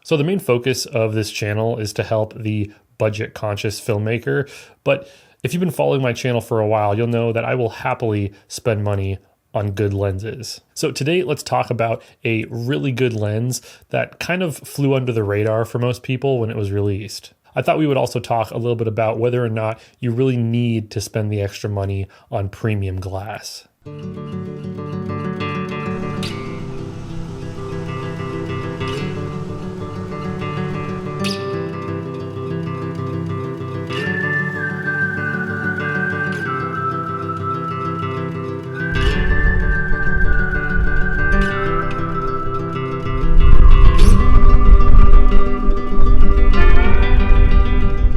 So the main focus of this channel is to help the budget-conscious filmmaker, but if you've been following my channel for a while, you'll know that I will happily spend money on good lenses. So today, let's talk about a really good lens that kind of flew under the radar for most people when it was released. I thought we would also talk a little bit about whether or not you really need to spend the extra money on premium glass.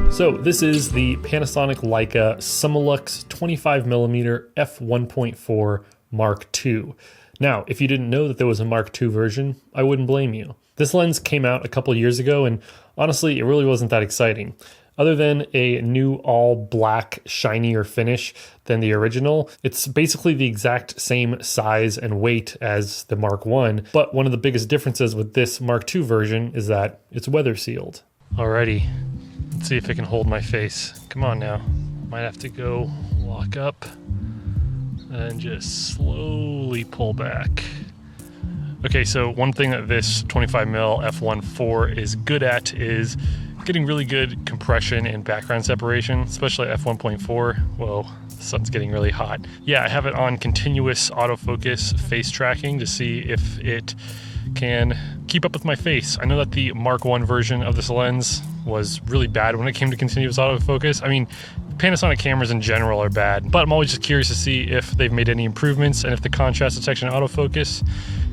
So this is the Panasonic Leica Summilux 25mm f1.4 Mark II. Now, if you didn't know that there was a Mark II version, I wouldn't blame you. This lens came out a couple years ago, and honestly, it really wasn't that exciting. Other than a new all black, shinier finish than the original, it's basically the exact same size and weight as the Mark I, but one of the biggest differences with this Mark II version is that it's weather sealed. Alrighty. Let's see if it can hold my face. Come on now. Might have to go lock up and just slowly pull back. Okay, so one thing that this 25mm f1.4 is good at is getting really good compression and background separation, especially f1.4. Whoa, the sun's getting really hot. Yeah, I have it on continuous autofocus face tracking to see if it can keep up with my face. I know that the Mark I version of this lens was really bad when it came to continuous autofocus. I mean, Panasonic cameras in general are bad, but I'm always just curious to see if they've made any improvements and if the contrast detection autofocus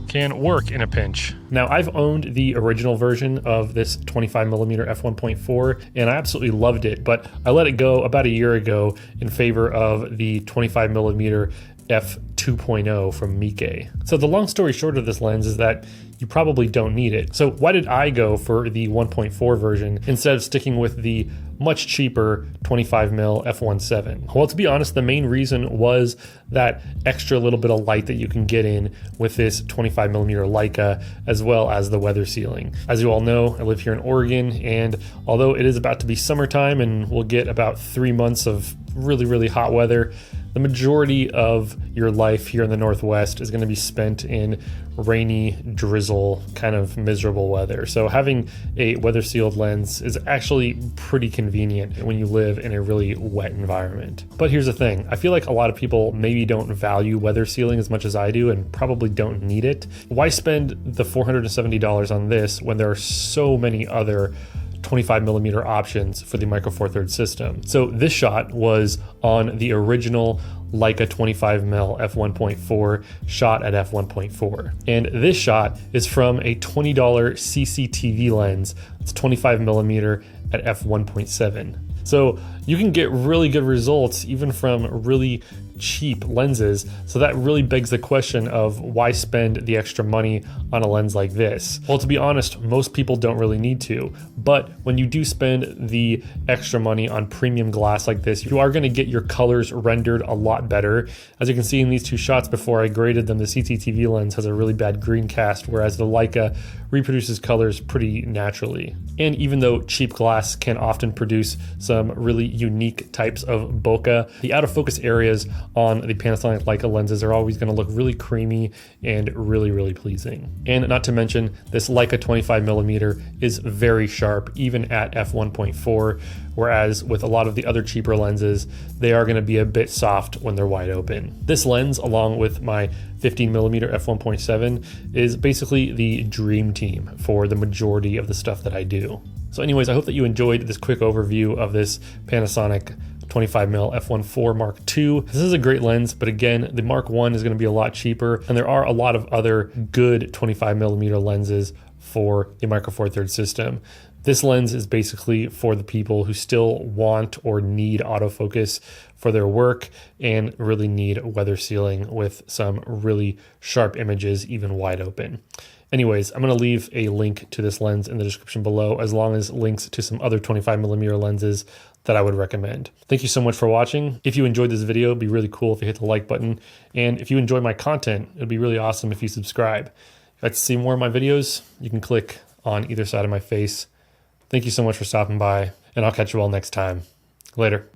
can work in a pinch. Now, I've owned the original version of this 25mm f1.4 and I absolutely loved it, but I let it go about a year ago in favor of the 25mm f2.0 from Miike. So the long story short of this lens is that you probably don't need it. So why did I go for the 1.4 version instead of sticking with the much cheaper 25mm f1.7? Well, to be honest, the main reason was that extra little bit of light that you can get in with this 25mm Leica, as well as the weather sealing. As you all know, I live here in Oregon, and although it is about to be summertime and we'll get about 3 months of really, really hot weather, the majority of your life here in the Northwest is going to be spent in rainy, drizzle, kind of miserable weather. So having a weather sealed lens is actually pretty convenient when you live in a really wet environment. But here's the thing, I feel like a lot of people maybe don't value weather sealing as much as I do and probably don't need it. Why spend the $470 on this when there are so many other 25mm options for the Micro Four Thirds system? So this shot was on the original Leica 25mm f1.4 shot at f1.4. And this shot is from a $20 CCTV lens. It's 25mm at f1.7. So you can get really good results even from really cheap lenses. So that really begs the question of why spend the extra money on a lens like this? Well, to be honest, most people don't really need to. But when you do spend the extra money on premium glass like this, you are going to get your colors rendered a lot better. As you can see in these two shots before I graded them, the CCTV lens has a really bad green cast, whereas the Leica reproduces colors pretty naturally. And even though cheap glass can often produce some really unique types of bokeh, the out of focus areas on the Panasonic Leica lenses are always going to look really creamy and really, really pleasing. And not to mention, this Leica 25mm is very sharp even at f1.4, whereas with a lot of the other cheaper lenses, they are going to be a bit soft when they're wide open. This lens, along with my 15mm f1.7, is basically the dream team for the majority of the stuff that I do. So anyways, I hope that you enjoyed this quick overview of this Panasonic 25mm f1.4 Mark II. This is a great lens, but again, the Mark I is going to be a lot cheaper, and there are a lot of other good 25mm lenses for the Micro Four Thirds system. This lens is basically for the people who still want or need autofocus for their work and really need weather sealing with some really sharp images, even wide open. Anyways, I'm going to leave a link to this lens in the description below, as long as links to some other 25mm lenses that I would recommend. Thank you so much for watching. If you enjoyed this video, it'd be really cool if you hit the like button. And if you enjoy my content, it'd be really awesome if you subscribe. If you'd like to see more of my videos, you can click on either side of my face. Thank you so much for stopping by, and I'll catch you all next time. Later.